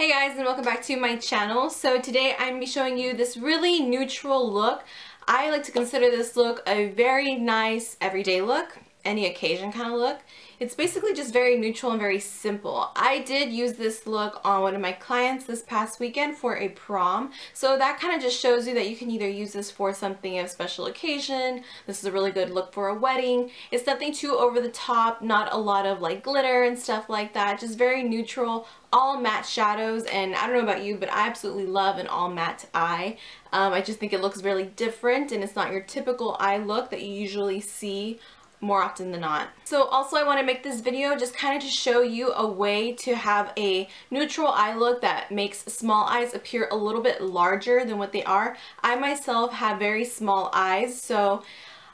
Hey guys, and welcome back to my channel. So today I'm going to be showing you this really neutral look. I like to consider this look a very nice everyday look, any occasion kind of look. It's basically just very neutral and very simple. I did use this look on one of my clients this past weekend for a prom. So that kind of just shows you that you can either use this for something of special occasion. This is a really good look for a wedding. It's nothing too over the top, not a lot of like glitter and stuff like that. Just very neutral, all matte shadows. And I don't know about you, but I absolutely love an all matte eye. I just think it looks really different and it's not your typical eye look that you usually see more often than not. So also I want to make this video just kind of to show you a way to have a neutral eye look that makes small eyes appear a little bit larger than what they are. I myself have very small eyes, so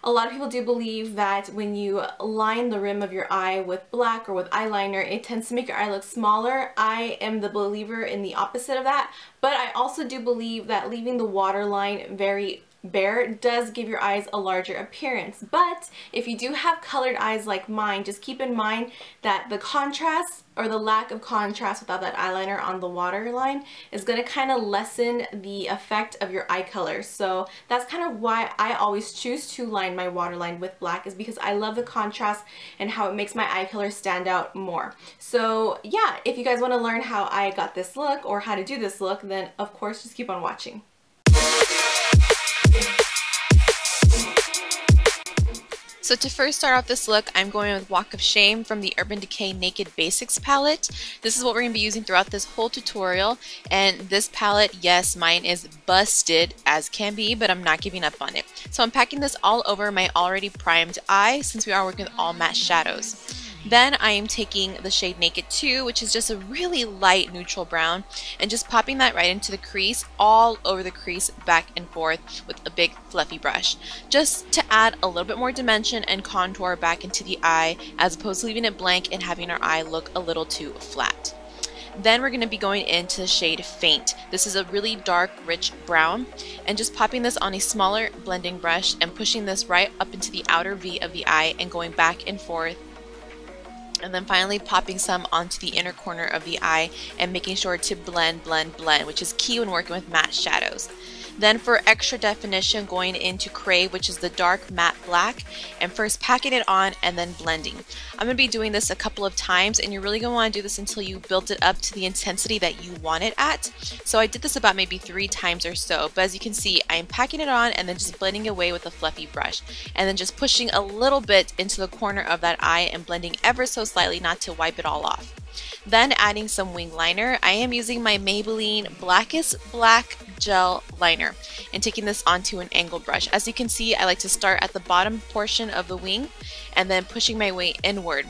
a lot of people do believe that when you line the rim of your eye with black or with eyeliner, it tends to make your eye look smaller. I am the believer in the opposite of that, but I also do believe that leaving the waterline very bare does give your eyes a larger appearance. But if you do have colored eyes like mine, just keep in mind that the contrast or the lack of contrast without that eyeliner on the waterline is going to kind of lessen the effect of your eye color. So that's kind of why I always choose to line my waterline with black, is because I love the contrast and how it makes my eye color stand out more. So yeah, if you guys want to learn how I got this look or how to do this look, then of course just keep on watching. So to first start off this look, I'm going with Walk of Shame from the Urban Decay Naked Basics palette. This is what we're going to be using throughout this whole tutorial. And this palette, yes, mine is busted as can be, but I'm not giving up on it. So I'm packing this all over my already primed eye since we are working with all matte shadows. Then I am taking the shade Naked 2, which is just a really light neutral brown, and just popping that right into the crease, all over the crease, back and forth with a big fluffy brush, just to add a little bit more dimension and contour back into the eye, as opposed to leaving it blank and having our eye look a little too flat. Then we're going to be going into the shade Faint. This is a really dark, rich brown, and just popping this on a smaller blending brush and pushing this right up into the outer V of the eye and going back and forth. And then finally popping some onto the inner corner of the eye and making sure to blend, which is key when working with matte shadows. Then for extra definition, going into Crave, which is the dark matte black, and first packing it on and then blending. I'm going to be doing this a couple of times, and you're really going to want to do this until you build it up to the intensity that you want it at. So I did this about maybe 3 times or so, but as you can see, I'm packing it on and then just blending away with a fluffy brush, and then just pushing a little bit into the corner of that eye and blending ever so slightly, not to wipe it all off. Then adding some wing liner. I am using my Maybelline Blackest Black Gel Liner and taking this onto an angled brush. As you can see, I like to start at the bottom portion of the wing and then pushing my way inward.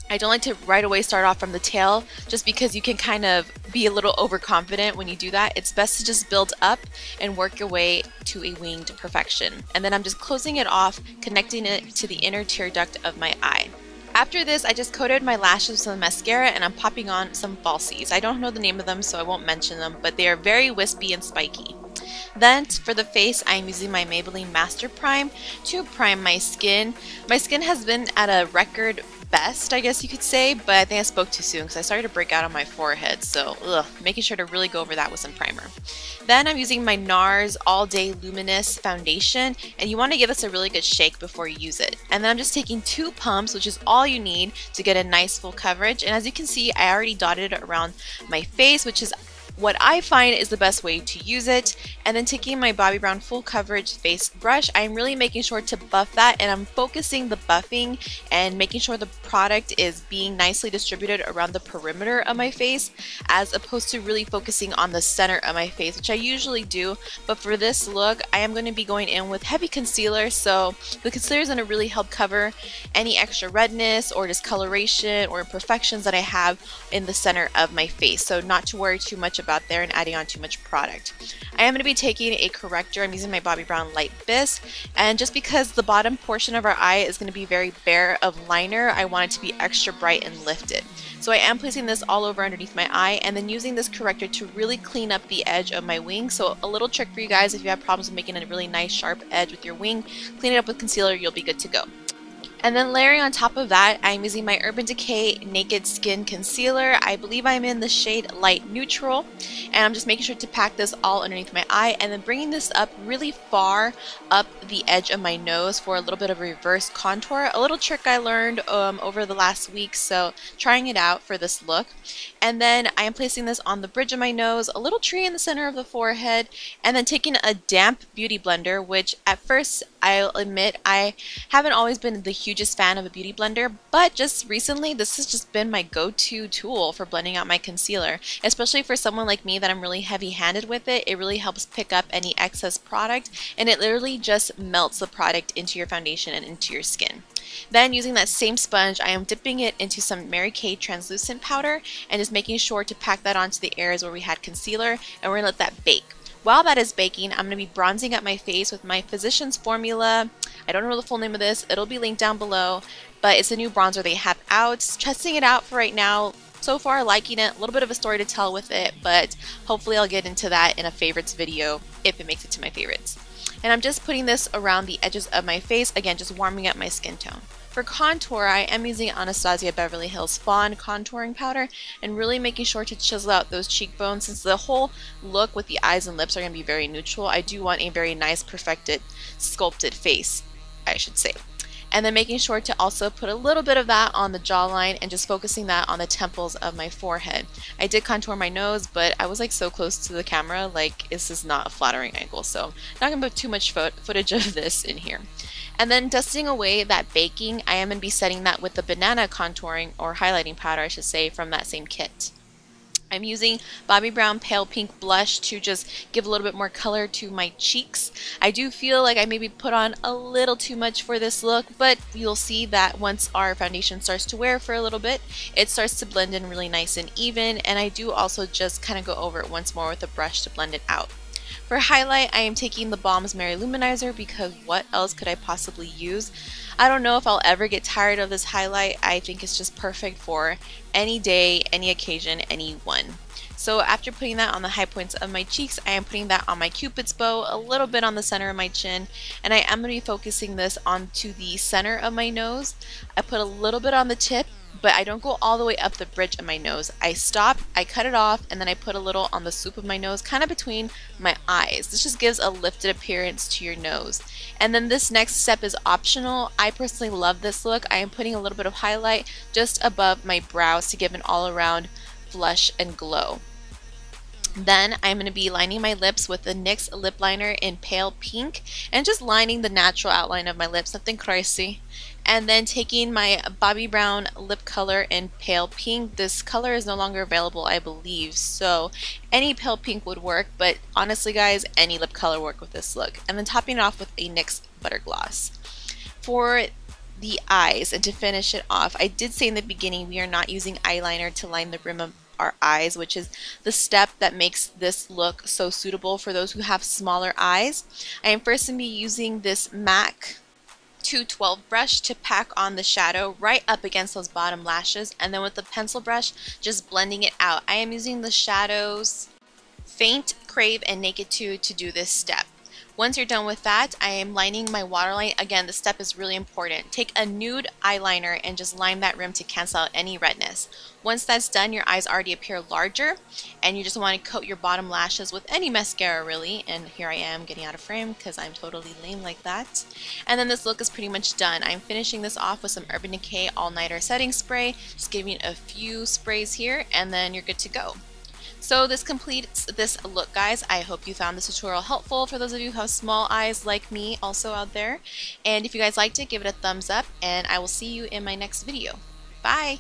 I don't like to right away start off from the tail, just because you can kind of be a little overconfident when you do that. It's best to just build up and work your way to a winged perfection. And then I'm just closing it off, connecting it to the inner tear duct of my eye. After this, I just coated my lashes with some mascara and I'm popping on some falsies. I don't know the name of them, so I won't mention them, but they are very wispy and spiky. Then for the face, I'm using my Maybelline Master Prime to prime my skin. My skin has been at a record best, I guess you could say, but I think I spoke too soon because I started to break out on my forehead, so making sure to really go over that with some primer. Then I'm using my NARS All Day Luminous Foundation, and you want to give this a really good shake before you use it. And then I'm just taking 2 pumps, which is all you need to get a nice full coverage, and as you can see, I already dotted it around my face, which is what I find is the best way to use it. And then taking my Bobbi Brown Full Coverage Face Brush, I'm really making sure to buff that, and I'm focusing the buffing and making sure the product is being nicely distributed around the perimeter of my face, as opposed to really focusing on the center of my face, which I usually do. But for this look, I am going to be going in with heavy concealer, so the concealer is going to really help cover any extra redness or discoloration or imperfections that I have in the center of my face, so not to worry too much about there and adding on too much product. I am going to be taking a corrector. I'm using my Bobbi Brown Light bisque, and just because the bottom portion of our eye is going to be very bare of liner, I want it to be extra bright and lifted. So I am placing this all over underneath my eye and then using this corrector to really clean up the edge of my wing. So a little trick for you guys, if you have problems with making a really nice sharp edge with your wing, clean it up with concealer, you'll be good to go. And then layering on top of that, I'm using my Urban Decay Naked Skin Concealer. I believe I'm in the shade Light Neutral. And I'm just making sure to pack this all underneath my eye and then bringing this up really far up the edge of my nose for a little bit of a reverse contour. A little trick I learned over the last week, so trying it out for this look. And then I am placing this on the bridge of my nose, a little tree in the center of the forehead, and then taking a damp beauty blender, which at first I'll admit I haven't always been the hugest fan of a beauty blender, but just recently this has just been my go-to tool for blending out my concealer, especially for someone like me that I'm really heavy-handed with it. It really helps pick up any excess product, and it literally just melts the product into your foundation and into your skin. Then using that same sponge, I am dipping it into some Mary Kay translucent powder and just making sure to pack that onto the areas where we had concealer, and we're gonna let that bake. While that is baking, I'm going to be bronzing up my face with my Physicians Formula. I don't know the full name of this. It'll be linked down below, but it's a new bronzer they have out. Testing it out for right now. So far, liking it. A little bit of a story to tell with it, but hopefully I'll get into that in a favorites video if it makes it to my favorites. And I'm just putting this around the edges of my face, again, just warming up my skin tone. For contour, I am using Anastasia Beverly Hills Fawn contouring powder and really making sure to chisel out those cheekbones. Since the whole look with the eyes and lips are going to be very neutral, I do want a very nice, perfected, sculpted face, I should say. And then making sure to also put a little bit of that on the jawline and just focusing that on the temples of my forehead. I did contour my nose, but I was like so close to the camera, like this is not a flattering angle, so not going to put too much footage of this in here. And then dusting away that baking, I am going to be setting that with the banana contouring or highlighting powder, I should say, from that same kit. I'm using Bobbi Brown Pale Pink Blush to just give a little bit more color to my cheeks. I do feel like I maybe put on a little too much for this look, but you'll see that once our foundation starts to wear for a little bit, it starts to blend in really nice and even, and I do also just kind of go over it once more with a brush to blend it out. For highlight, I am taking the Balm's Maryloumanizer because what else could I possibly use? I don't know if I'll ever get tired of this highlight. I think it's just perfect for any day, any occasion, anyone. So after putting that on the high points of my cheeks, I am putting that on my Cupid's bow, a little bit on the center of my chin, and I am going to be focusing this onto the center of my nose. I put a little bit on the tip, but I don't go all the way up the bridge of my nose. I stop, I cut it off, and then I put a little on the swoop of my nose, kind of between my eyes. This just gives a lifted appearance to your nose. And then this next step is optional. I personally love this look. I am putting a little bit of highlight just above my brows to give an all-around blush and glow. Then I'm going to be lining my lips with the NYX lip liner in Pale Pink and just lining the natural outline of my lips, nothing crazy. And then taking my Bobbi Brown lip color in Pale Pink. This color is no longer available, I believe, so any pale pink would work, but honestly guys, any lip color work with this look. And then topping it off with a NYX Butter Gloss. For the eyes, and to finish it off, I did say in the beginning we are not using eyeliner to line the rim of our eyes, which is the step that makes this look so suitable for those who have smaller eyes. I am first going to be using this MAC 212 brush to pack on the shadow right up against those bottom lashes, and then with the pencil brush just blending it out. I am using the shadows Faint, Crave, and Naked 2 to do this step. Once you're done with that, I am lining my waterline. Again, the step is really important. Take a nude eyeliner and just line that rim to cancel out any redness. Once that's done, your eyes already appear larger, and you just want to coat your bottom lashes with any mascara really. And here I am getting out of frame because I'm totally lame like that. And then this look is pretty much done. I'm finishing this off with some Urban Decay All Nighter Setting Spray, just giving a few sprays here, and then you're good to go. So this completes this look, guys. I hope you found this tutorial helpful for those of you who have small eyes like me also out there. And if you guys liked it, give it a thumbs up, and I will see you in my next video. Bye!